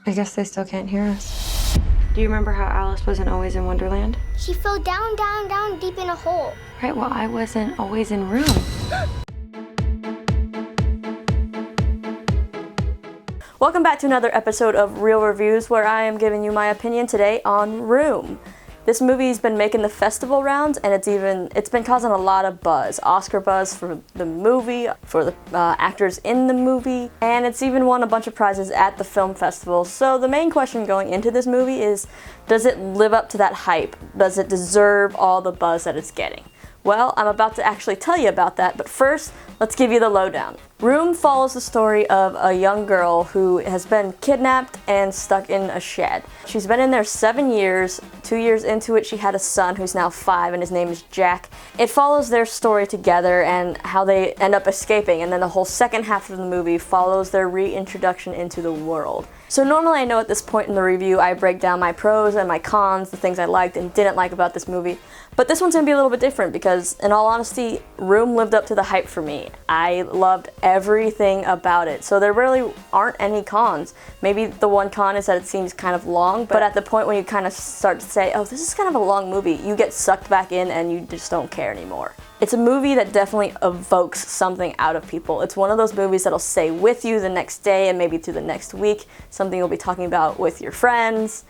I guess they still can't hear us. Do you remember how Alice wasn't always in Wonderland? She fell down, down, down, deep in a hole. Right, well, I wasn't always in Room. Welcome back to another episode of Real Reviews, where I am giving you my opinion today on Room. This movie's been making the festival rounds, and it's been causing a lot of buzz. Oscar buzz for the movie, for the actors in the movie, and it's even won a bunch of prizes at the film festival. So the main question going into this movie is, does it live up to that hype? Does it deserve all the buzz that it's getting? Well, I'm about to actually tell you about that, but first, let's give you the lowdown. Room follows the story of a young girl who has been kidnapped and stuck in a shed. She's been in there 7 years. 2 years into it, she had a son who's now 5, and his name is Jack. It follows their story together and how they end up escaping, and then the whole second half of the movie follows their reintroduction into the world. So normally I know at this point in the review I break down my pros and my cons, the things I liked and didn't like about this movie. But this one's going to be a little bit different because, in all honesty, Room lived up to the hype for me. I loved everything about it. So there really aren't any cons. Maybe the one con is that it seems kind of long, but at the point when you kind of start to say, oh, this is kind of a long movie, you get sucked back in and you just don't care anymore. It's a movie that definitely evokes something out of people. It's one of those movies that'll stay with you the next day and maybe through the next week, something you'll be talking about with your friends.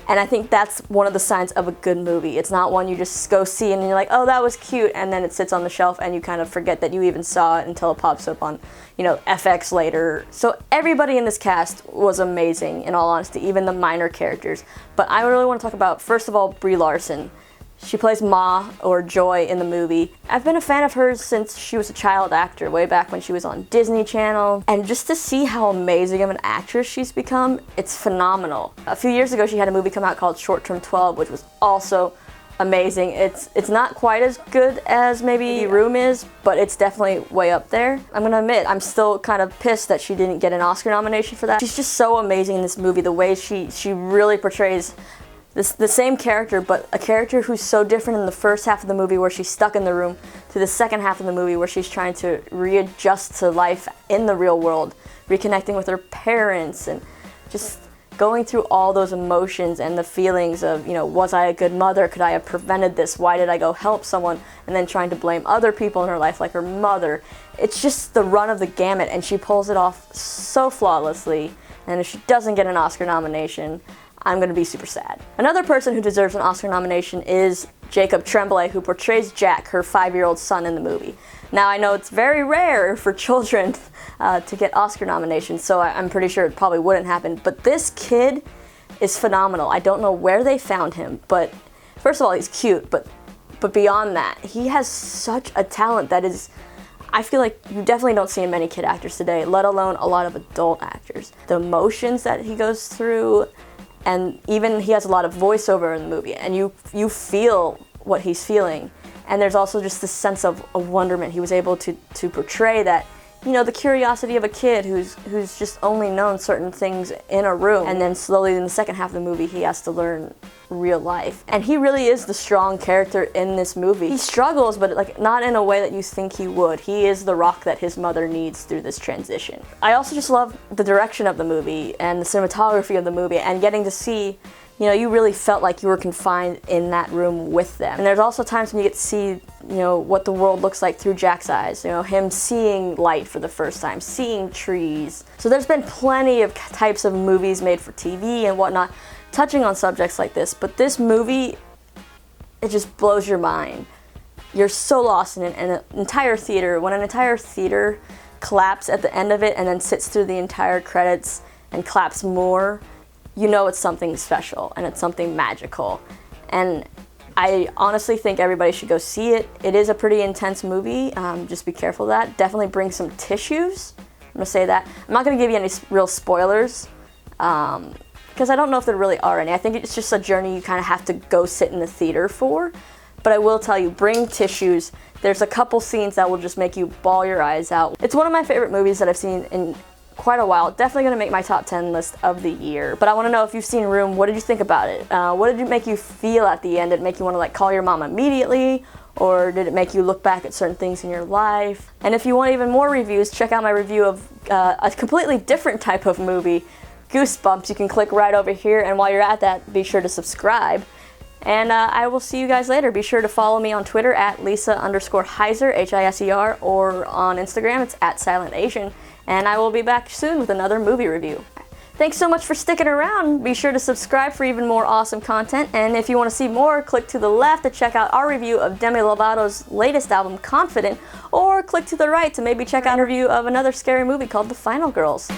And I think that's one of the signs of a good movie. It's not one you just go see and you're like, oh, that was cute, and then it sits on the shelf and you kind of forget that you even saw it until it pops up on, FX later. So everybody in this cast was amazing, in all honesty, even the minor characters. But I really want to talk about, first of all, Brie Larson. She plays Ma, or Joy, in the movie. I've been a fan of hers since she was a child actor, way back when she was on Disney Channel. And just to see how amazing of an actress she's become, it's phenomenal. A few years ago, she had a movie come out called Short Term 12, which was also amazing. It's not quite as good as maybe Room is, but it's definitely way up there. I'm gonna admit, I'm still kind of pissed that she didn't get an Oscar nomination for that. She's just so amazing in this movie, the way she really portrays the same character, but a character who's so different in the first half of the movie where she's stuck in the room to the second half of the movie where she's trying to readjust to life in the real world, reconnecting with her parents and just going through all those emotions and the feelings of, was I a good mother? Could I have prevented this? Why did I go help someone? And then trying to blame other people in her life like her mother. It's just the run of the gamut, and she pulls it off so flawlessly. And if she doesn't get an Oscar nomination, I'm going to be super sad. Another person who deserves an Oscar nomination is Jacob Tremblay, who portrays Jack, her 5-year-old son in the movie. Now, I know it's very rare for children to get Oscar nominations, so I'm pretty sure it probably wouldn't happen. But this kid is phenomenal. I don't know where they found him, but first of all, he's cute, but beyond that, he has such a talent that is, I feel like you definitely don't see in many kid actors today, let alone a lot of adult actors. The emotions that he goes through, and even he has a lot of voiceover in the movie, and you feel what he's feeling. And there's also just this sense of wonderment. He was able to portray that, the curiosity of a kid who's just only known certain things in a room. And then slowly in the second half of the movie, he has to learn real life. And he really is the strong character in this movie. He struggles, but not in a way that you think he would. He is the rock that his mother needs through this transition. I also just love the direction of the movie and the cinematography of the movie, and getting to see, you really felt like you were confined in that room with them. And there's also times when you get to see, what the world looks like through Jack's eyes. Him seeing light for the first time, seeing trees. So there's been plenty of types of movies made for TV and whatnot touching on subjects like this, but this movie, it just blows your mind. You're so lost in it, and an entire theater, when an entire theater claps at the end of it and then sits through the entire credits and claps more, it's something special and it's something magical. And I honestly think everybody should go see it. It is a pretty intense movie, just be careful of that. Definitely bring some tissues, I'm gonna say that. I'm not gonna give you any real spoilers, because I don't know if there really are any. I think it's just a journey you kind of have to go sit in the theater for. But I will tell you, bring tissues. There's a couple scenes that will just make you bawl your eyes out. It's one of my favorite movies that I've seen in quite a while. Definitely going to make my top 10 list of the year. But I want to know, if you've seen Room, what did you think about it? What did it make you feel at the end? Did it make you want to call your mom immediately? Or did it make you look back at certain things in your life? And if you want even more reviews, check out my review of a completely different type of movie, Goosebumps, you can click right over here, and while you're at that, be sure to subscribe. And I will see you guys later. Be sure to follow me on Twitter at Lisa_Heiser, Hiser, or on Instagram, it's at Silent Asian. And I will be back soon with another movie review. Thanks so much for sticking around. Be sure to subscribe for even more awesome content. And if you want to see more, click to the left to check out our review of Demi Lovato's latest album, Confident, or click to the right to maybe check out a review of another scary movie called The Final Girls.